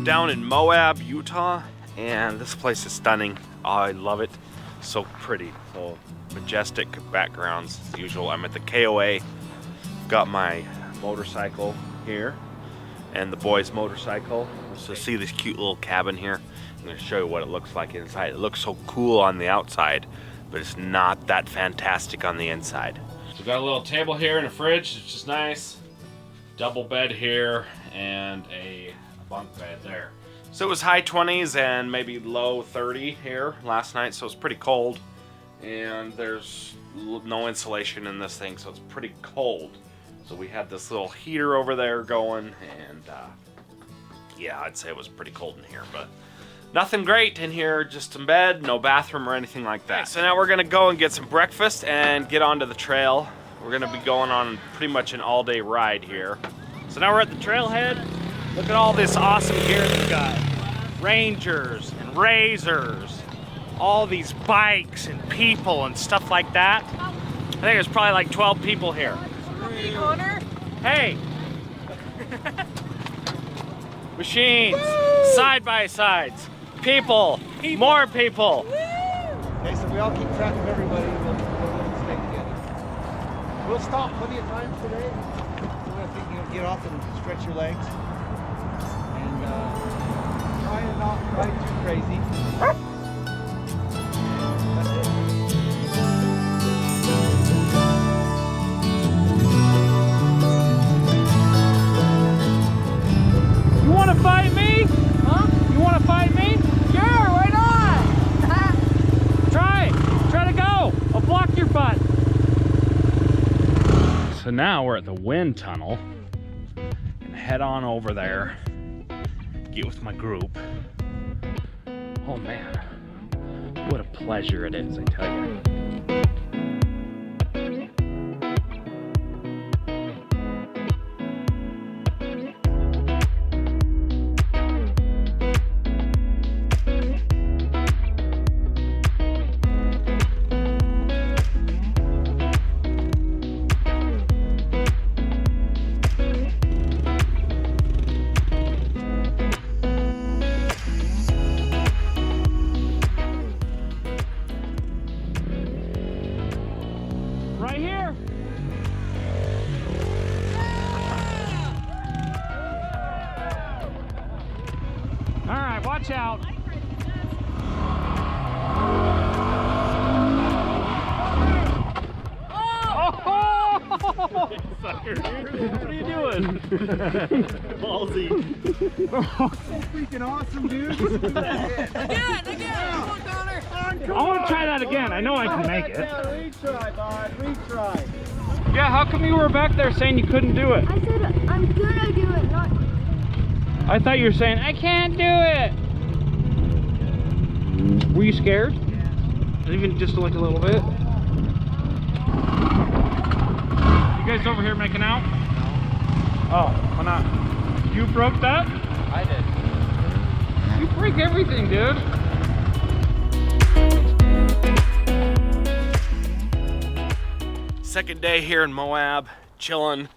down in Moab, Utah, and this place is stunning. Oh, I love it. So pretty, so majestic backgrounds as usual. I'm at the KOA. Got my motorcycle here and the boys' motorcycle. So see this cute little cabin here. I'm gonna show you what it looks like inside. It looks so cool on the outside, but it's not that fantastic on the inside. So we've got a little table here and a fridge, which is nice. Double bed here and a bunk bed there. So it was high 20s and maybe low 30 here last night, so it's pretty cold. And there's no insulation in this thing, so it's pretty cold. So we had this little heater over there going, and yeah, I'd say it was pretty cold in here, but nothing great in here, just in bed, no bathroom or anything like that. So now we're gonna go and get some breakfast and get onto the trail. We're gonna be going on pretty much an all-day ride here. So now we're at the trailhead. Look at all this awesome gear they've got. Rangers and razors, all these bikes and people and stuff like that. I think there's probably like 12 people here. Hey, Connor. Hey! Machines, side by sides, people, more people. Okay, so we all keep track of everybody. We'll stay together. We'll stop plenty of times today. So I think you'll get off and stretch your legs. And try and not ride too crazy. That's it. You want to fight me? Huh? You want to fight me? Sure, why not? Try to go. I'll block your butt. So now we're at the wind tunnel and head on over there. Get with my group. Oh man, what a pleasure it is, I tell you. Right here. All right, watch out. Oh! Sucker. What are you doing? Ballsy. So freaking awesome, dude. Again. Come on, Connor. I want to try that again. I know I can make it. Retry, bud. Retry. Yeah, how come you were back there saying you couldn't do it? I said I'm gonna do it, not. I thought you were saying, I can't do it. Were you scared? Yeah. Even just like a little bit? You guys over here making out? No. Oh, why not? You broke that? I did. You break everything, dude. Second day here in Moab, chilling,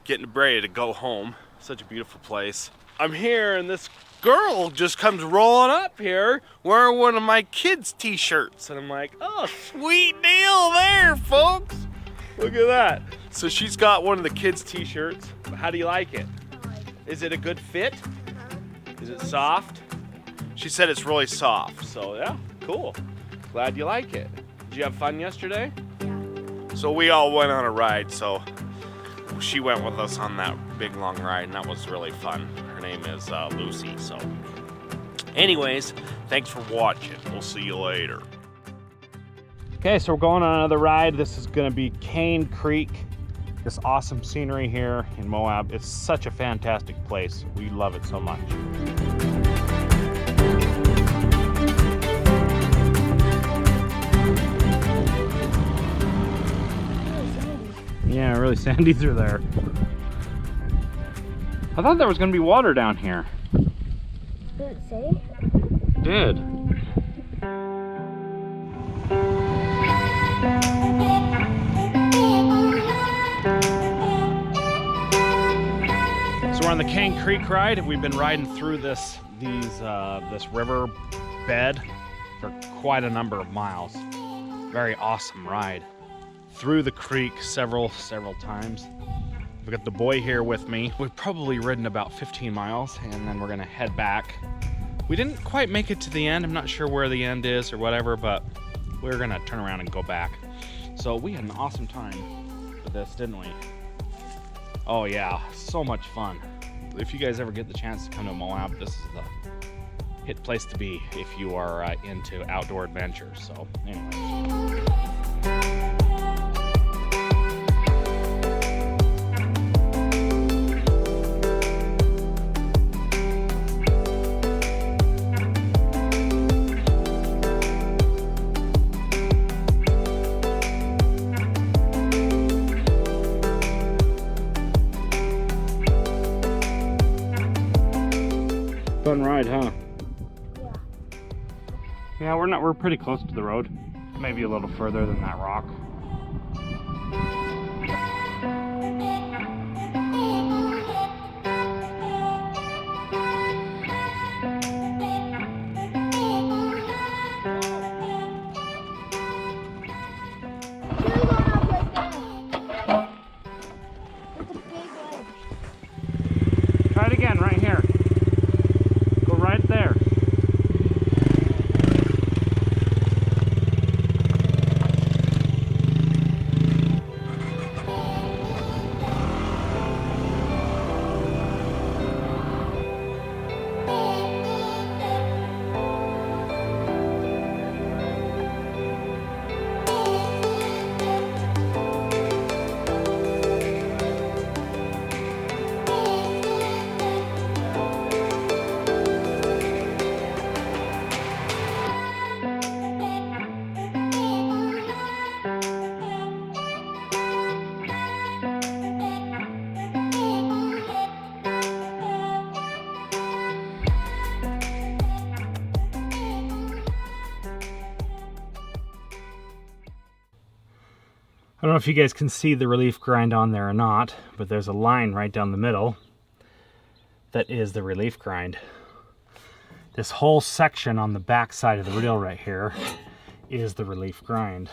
getting ready to go home. Such a beautiful place. I'm here and this girl just comes rolling up here wearing one of my kids' t-shirts. And I'm like, oh, sweet deal there, folks. Look at that. So she's got one of the kids' t-shirts. How do you like it? Is it a good fit? Is it soft? She said it's really soft. So yeah, cool. Glad you like it. Did you have fun yesterday? So we all went on a ride, so she went with us on that big long ride, and that was really fun. Her name is Lucy, so. Anyways, thanks for watching. We'll see you later. Okay, so we're going on another ride. This is gonna be Kane Creek. This awesome scenery here in Moab. It's such a fantastic place. We love it so much. Yeah, really sandy through there. I thought there was gonna be water down here. Did it say? It did. So we're on the the Kane Creek ride. We've been riding through this river bed for quite a number of miles. Very awesome ride through the creek several times. We've got the boy here with me. We've probably ridden about 15 miles and then we're gonna head back. We didn't quite make it to the end. I'm not sure where the end is or whatever, but we're gonna turn around and go back. So we had an awesome time with this, didn't we? Oh yeah, so much fun. If you guys ever get the chance to come to Moab, this is the hit place to be if you are into outdoor adventures. So anyway. Fun ride, huh? Yeah, we're pretty close to the road. Maybe a little further than that rock. Try it again right here. Go right there. I don't know if you guys can see the relief grind on there or not, but there's a line right down the middle that is the relief grind. This whole section on the back side of the reel right here is the relief grind.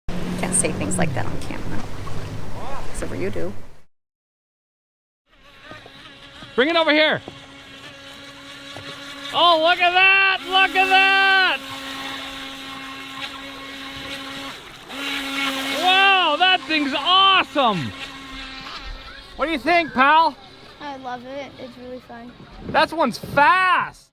Can't say things like that on camera. Except for you do. Bring it over here. Oh, look at that! Look at that! Wow, that thing's awesome! What do you think, pal? I love it. It's really fun. That one's fast!